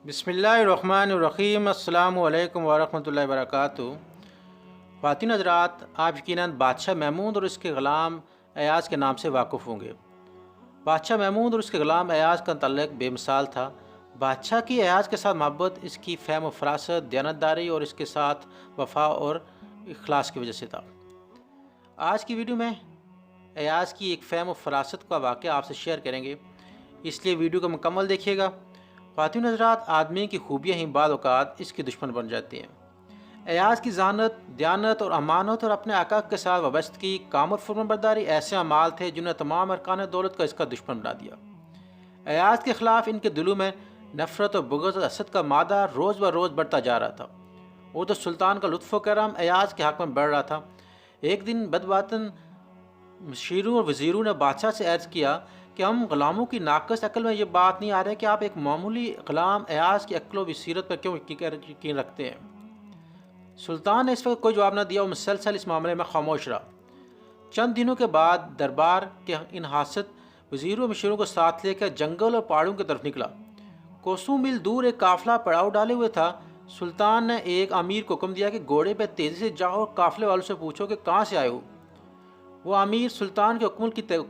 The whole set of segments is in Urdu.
بسم اللہ الرحمن الرحیم، السلام علیکم ورحمۃ اللہ وبرکاتہ۔ خواتین حضرات، آپ یقیناً بادشاہ محمود اور اس کے غلام ایاز کے نام سے واقف ہوں گے۔ بادشاہ محمود اور اس کے غلام ایاز کا تعلق بے مثال تھا۔ بادشاہ کی ایاز کے ساتھ محبت اس کی فہم و فراست، دیانتداری اور اس کے ساتھ وفا اور اخلاص کی وجہ سے تھا۔ آج کی ویڈیو میں ایاز کی ایک فہم و فراست کا واقعہ آپ سے شیئر کریں گے، اس لیے ویڈیو کو مکمل دیکھیے گا۔ خواتین حضرات، آدمی کی خوبیاں ہی بعض اوقات اس کی دشمن بن جاتی ہیں۔ ایاز کی ذہانت، دیانت اور امانت اور اپنے آقا کے ساتھ وابستگی، کام اور فرمانبرداری ایسے اعمال تھے جنہوں نے تمام ارکان دولت کا اس کا دشمن بنا دیا۔ ایاز کے خلاف ان کے دلوں میں نفرت اور بغض اور حسد کا مادہ روز بروز بڑھتا جا رہا تھا۔ وہ تو سلطان کا لطف و کرم ایاز کے حق میں بڑھ رہا تھا۔ ایک دن بدباطن مشیروں اور وزیروں نے بادشاہ سے عرض کیا کہ ہم غلاموں کی ناقص عقل میں یہ بات نہیں آ رہی کہ آپ ایک معمولی غلام ایاز کی عقل و بصیرت پر کیوں یقین رکھتے ہیں۔ سلطان نے اس وقت کوئی جواب نہ دیا اور مسلسل اس معاملے میں خاموش رہا۔ چند دنوں کے بعد دربار کے ان حاسد وزیروں اور مشیروں کو ساتھ لے کر جنگل اور پہاڑوں کی طرف نکلا۔ کوسوں میل دور ایک قافلہ پڑاؤ ڈالے ہوئے تھا۔ سلطان نے ایک امیر کو حکم دیا کہ گھوڑے پہ تیزی سے جاؤ اور قافلے والوں سے پوچھو کہ کہاں سے آئے ہو۔ وہ امیر سلطان کے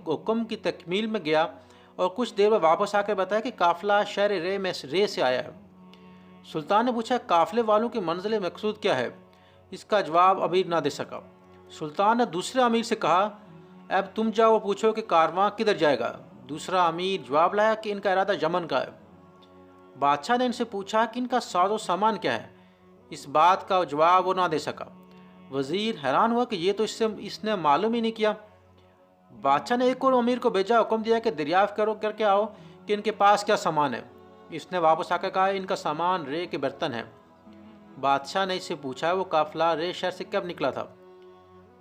حکم کی تکمیل میں گیا اور کچھ دیر میں واپس آ کر بتایا کہ قافلہ شہر رے سے آیا ہے۔ سلطان نے پوچھا قافلے والوں کی منزل مقصود کیا ہے؟ اس کا جواب امیر نہ دے سکا۔ سلطان نے دوسرے امیر سے کہا اب تم جاؤ اور پوچھو کہ کارواں کدھر جائے گا۔ دوسرا امیر جواب لایا کہ ان کا ارادہ یمن کا ہے۔ بادشاہ نے ان سے پوچھا کہ ان کا ساز و سامان کیا ہے۔ اس بات کا جواب وہ نہ دے سکا۔ وزیر حیران ہوا کہ یہ تو اس نے معلوم ہی نہیں کیا۔ بادشاہ نے ایک اور امیر کو بھیجا، حکم دیا کہ دریافت کر کے آؤ کہ ان کے پاس کیا سامان ہے۔ اس نے واپس آ کر کہا ان کا سامان رے کے برتن ہے۔ بادشاہ نے اس سے پوچھا وہ قافلہ رے شہر سے کب نکلا تھا؟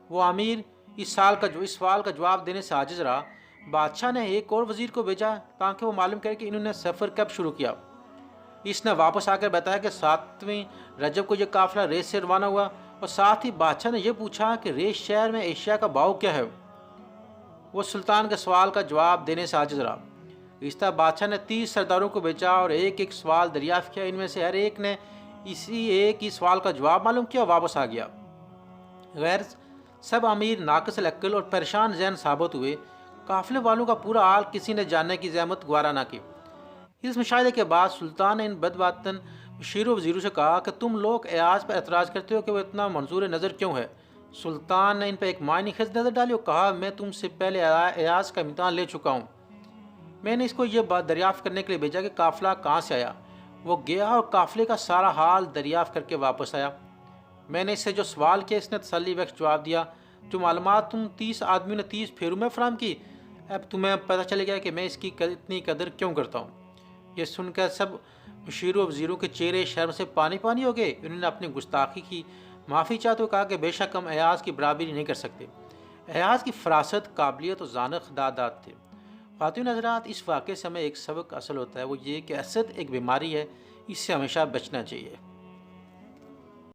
وہ امیر اس سوال کا جواب دینے سے عاجز رہا۔ بادشاہ نے ایک اور وزیر کو بھیجا تاکہ وہ معلوم کرے کہ انہوں نے سفر کب شروع کیا۔ اس نے واپس آ کر بتایا کہ 7ویں رجب کو یہ قافلہ رے سے روانہ ہوا، اور ساتھ ہی بادشاہ نے یہ پوچھا کہ ریش شہر میں اشیاء کا بھاؤ کیا ہے۔ وہ سلطان کے سوال کا جواب دینے سے عاجز رہا۔ اس طرح بادشاہ نے 30 سرداروں کو بھیجا اور ایک ایک سوال دریافت کیا۔ ان میں سے ہر ایک نے اسی ایک ہی سوال کا جواب معلوم کیا اور واپس آ گیا۔ غیر سب امیر ناقص العقل اور پریشان ذہن ثابت ہوئے۔ قافلے والوں کا پورا حال کسی نے جاننے کی زحمت گوارا نہ کی۔ اس مشاہدے کے بعد سلطان نے ان بدباطن مشیروں وزیروں سے کہا کہ تم لوگ ایاز پر اعتراض کرتے ہو کہ وہ اتنا منظور نظر کیوں ہے؟ سلطان نے ان پر ایک معنی خیز نظر ڈالی اور کہا میں تم سے پہلے ایاز کا امتحان لے چکا ہوں۔ میں نے اس کو یہ بات دریافت کرنے کے لیے بھیجا کہ قافلہ کہاں سے آیا۔ وہ گیا اور قافلے کا سارا حال دریافت کر کے واپس آیا۔ میں نے اس سے جو سوال کیا اس نے تسلی بخش جواب دیا، جو معلومات تم 30 آدمیوں نے 30 پھیروں میں فراہم کی، اب تمہیں پتہ چلے گا کہ میں اس کی اتنی قدر کیوں کرتا ہوں۔ یہ سن کر سب مشیروں و وزیروں کے چہرے شرم سے پانی ہو گئے۔ انہوں نے اپنی گستاخی کی معافی چاہتے ہوئے کہا کہ بے شک ہم ایاز کی برابری نہیں کر سکتے۔ ایاز کی فراست، قابلیت اور ذہانت خدادات تھے۔ خواتین حضرات، اس واقعے سے ہمیں ایک سبق حاصل ہوتا ہے، وہ یہ کہ حسد ایک بیماری ہے، اس سے ہمیشہ بچنا چاہیے۔